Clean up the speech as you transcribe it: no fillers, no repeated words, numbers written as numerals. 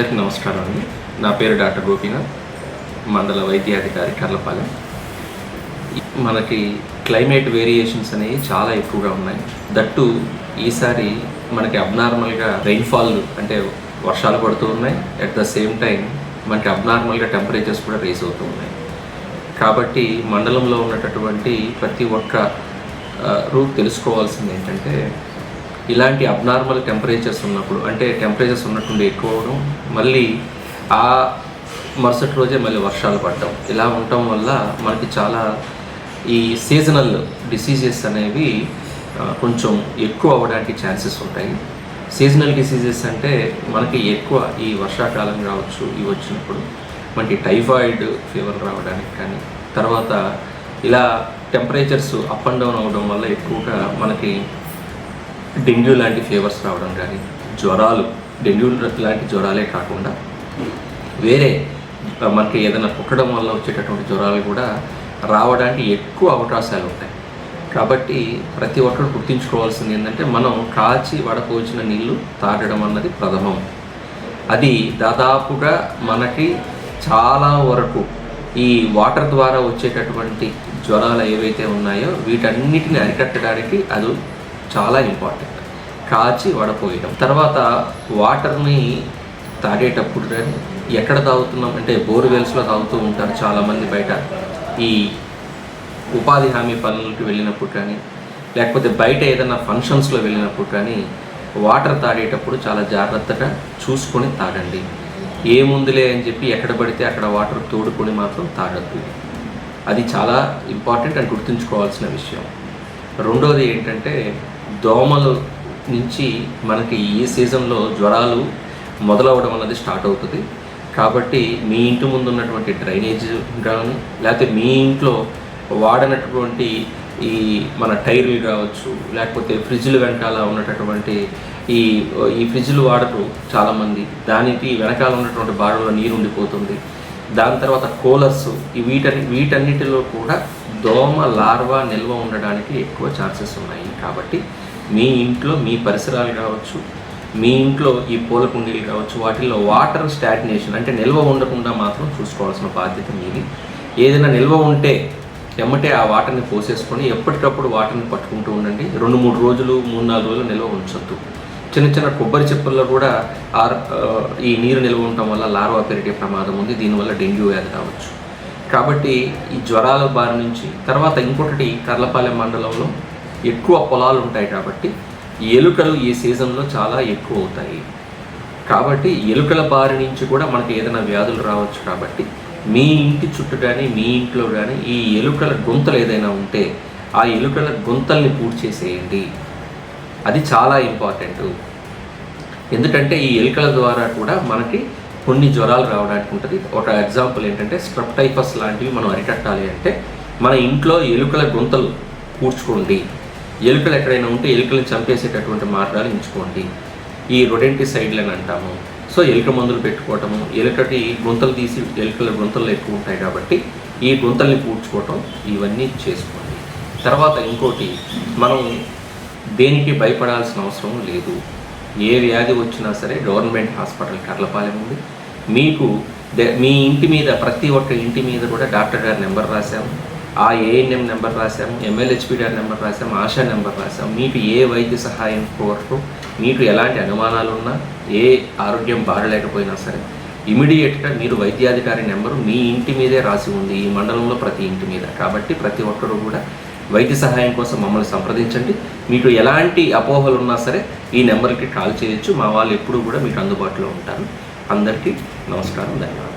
అందరికీ నమస్కారం అండి. నా పేరు డాక్టర్ గోపీనాథ్, మండల వైద్యాధికారి కర్లపాలెం. మనకి క్లైమేట్ వేరియేషన్స్ అనేవి చాలా ఎక్కువగా ఉన్నాయి. దట్టు ఈసారి మనకి అబ్నార్మల్గా రెయిన్ఫాల్ అంటే వర్షాలు పడుతూ ఉన్నాయి. అట్ ద సేమ్ టైం మనకి అబ్నార్మల్గా టెంపరేచర్స్ కూడా రేస్ అవుతూ ఉన్నాయి. కాబట్టి మండలంలో ఉన్నటువంటి ప్రతి ఒక్క రూట్ తెలుసుకోవాల్సింది ఏంటంటే, ఇలాంటి అబ్నార్మల్ టెంపరేచర్స్ ఉన్నప్పుడు, అంటే టెంపరేచర్స్ ఉన్నట్టుండి ఎక్కువ అవడం, మళ్ళీ ఆ మరుసటి రోజే మళ్ళీ వర్షాలు పడడం, ఇలా ఉండటం వల్ల మనకి చాలా ఈ సీజనల్ డిసీజెస్ అనేవి కొంచెం ఎక్కువ అవ్వడానికి ఛాన్సెస్ ఉంటాయి. సీజనల్ డిసీజెస్ అంటే మనకి ఎక్కువ ఈ వర్షాకాలం కావచ్చు, ఇవి వచ్చినప్పుడు మనకి టైఫాయిడ్ ఫీవర్ రావడానికి కానీ, తర్వాత ఇలా టెంపరేచర్స్ అప్ అండ్ డౌన్ అవ్వడం వల్ల ఎక్కువగా మనకి డెంగ్యూ లాంటి ఫీవర్స్ రావడం కానీ, జ్వరాలు, డెంగ్యూ లాంటి జ్వరాలే కాకుండా వేరే మనకి ఏదైనా కుట్టడం వల్ల వచ్చేటటువంటి జ్వరాలు కూడా రావడానికి ఎక్కువ అవకాశాలు ఉంటాయి. కాబట్టి ప్రతి ఒక్కరు గుర్తుంచుకోవాల్సింది ఏంటంటే, మనం కాచి వడపోసిన నీళ్ళు తాగడం అన్నది ప్రథమం. అది దాదాపుగా మనకి చాలా వరకు ఈ వాటర్ ద్వారా వచ్చేటటువంటి జ్వరాలు ఏవైతే ఉన్నాయో వీటన్నిటిని అరికట్టడానికి అది చాలా ఇంపార్టెంట్. కాచి వడపోయడం. తర్వాత వాటర్ని తాగేటప్పుడు కానీ ఎక్కడ తాగుతున్నాం అంటే, బోర్వెల్స్లో తాగుతూ ఉంటారు చాలామంది. బయట ఈ ఉపాధి హామీ పనులకు వెళ్ళినప్పుడు కానీ, లేకపోతే బయట ఏదైనా ఫంక్షన్స్లో వెళ్ళినప్పుడు కానీ వాటర్ తాగేటప్పుడు చాలా జాగ్రత్తగా చూసుకొని తాగండి. ఏముందిలే అని చెప్పి ఎక్కడ పడితే అక్కడ వాటర్ తోడుకొని మాత్రం తాగద్దు. అది చాలా ఇంపార్టెంట్ అని గుర్తుంచుకోవాల్సిన విషయం. రెండోది ఏంటంటే, దోమల నుంచి మనకి ఈ సీజన్లో జ్వరాలు మొదలవడం అన్నది స్టార్ట్ అవుతుంది. కాబట్టి మీ ఇంటి ముందు ఉన్నటువంటి డ్రైనేజ్ కానీ, లేకపోతే మీ ఇంట్లో వాడినటువంటి ఈ మన టైర్లు కావచ్చు, లేకపోతే ఫ్రిడ్జ్లు వెనకాల ఉన్నటువంటి ఈ ఫ్రిడ్జ్లు వాడటం చాలామంది, దానికి వెనకాల ఉన్నటువంటి బాడలో నీరు ఉండిపోతుంది. దాని తర్వాత కూలర్స్, వీటన్నిటిలో కూడా దోమ లార్వా నిల్వ ఉండడానికి ఎక్కువ ఛాన్సెస్ ఉన్నాయి. కాబట్టి మీ ఇంట్లో మీ పరిసరాలు కావచ్చు, మీ ఇంట్లో ఈ పూల కుండీలు కావచ్చు, వాటిల్లో వాటర్ స్టాగ్నేషన్ అంటే నిల్వ ఉండకుండా మాత్రం చూసుకోవాల్సిన బాధ్యత మీది. ఏదైనా నిల్వ ఉంటే ఎమ్మటే ఆ వాటర్ని పోసేసుకొని ఎప్పటికప్పుడు వాటర్ని పట్టుకుంటూ ఉండండి. 2-3 రోజులు 3-4 రోజులు నిల్వ ఉంచొద్దు. చిన్న చిన్న కొబ్బరి చెప్పుల్లో కూడా ఈ నీరు నిల్వ ఉండటం వల్ల లార్వా పెరిగే ప్రమాదం ఉంది. దీనివల్ల డెంగ్యూ వ్యాధి రావచ్చు. కాబట్టి ఈ జ్వరాల బారి నుంచి, తర్వాత ఇంకొకటి, కర్లపాలెం మండలంలో ఎక్కువ పొలాలు ఉంటాయి కాబట్టి ఎలుకలు ఈ సీజన్లో చాలా ఎక్కువ అవుతాయి. కాబట్టి ఎలుకల బారి నుంచి కూడా మనకి ఏదైనా వ్యాధులు రావచ్చు. కాబట్టి మీ ఇంటి చుట్టూ కానీ, మీ ఇంట్లో కానీ ఈ ఎలుకల గుంతలు ఏదైనా ఉంటే ఆ ఎలుకల గుంతల్ని పూడ్చేసేయండి. అది చాలా ఇంపార్టెంట్. ఎందుకంటే ఈ ఎలుకల ద్వారా కూడా మనకి కొన్ని జ్వరాలు రావడానికి ఉంటుంది. ఒక ఎగ్జాంపుల్ ఏంటంటే, స్ట్రెప్ టైఫస్ లాంటివి మనం అరికట్టాలి అంటే మన ఇంట్లో ఎలుకల గుంతలు పూడ్చుకోండి. ఎలుకలు ఎక్కడైనా ఉంటే ఎలుకలను చంపేసేటటువంటి మార్గాలు ఎంచుకోండి. ఈ రొడెంటిసైడ్లు అని అంటాము. సో ఎలుక మందులు పెట్టుకోవటము, ఎలుకటి గుంతలు తీసి, ఎలుకల గుంతలు ఎక్కువ ఉంటాయి కాబట్టి ఈ గుంతల్ని పూడ్చుకోవటం, ఇవన్నీ చేసుకోండి. తర్వాత ఇంకోటి, మనం దేనికి భయపడాల్సిన అవసరం లేదు. ఏ వ్యాధి వచ్చినా సరే గవర్నమెంట్ హాస్పిటల్ కర్లపాలెం ఉంది. మీకు మీ ఇంటి మీద, ప్రతి ఒక్క ఇంటి మీద కూడా డాక్టర్ గారి నెంబర్ రాశాము, ఆ ఏఎన్ఎం నెంబర్ రాశాము, ఎంఎల్హెచ్పి గారి నెంబర్ రాశాము, ఆశా నెంబర్ రాశాము. మీకు ఏ వైద్య సహాయం కోరటం, మీకు ఎలాంటి అనుమానాలు ఉన్నా, ఏ ఆరోగ్యం బాగలేకపోయినా సరే ఇమీడియట్గా మీరు వైద్యాధికారి నెంబరు మీ ఇంటి మీదే రాసి ఉంది, ఈ మండలంలో ప్రతి ఇంటి మీద. కాబట్టి ప్రతి ఒక్కరూ కూడా వైద్య సహాయం కోసం మమ్మల్ని సంప్రదించండి. మీకు ఎలాంటి అపోహలు ఉన్నా సరే ఈ నెంబర్కి కాల్ చేయొచ్చు. మా వాళ్ళు ఎప్పుడూ కూడా మీకు అందుబాటులో ఉంటారు. అందరికీ నమస్కారం, ధన్యవాదాలు.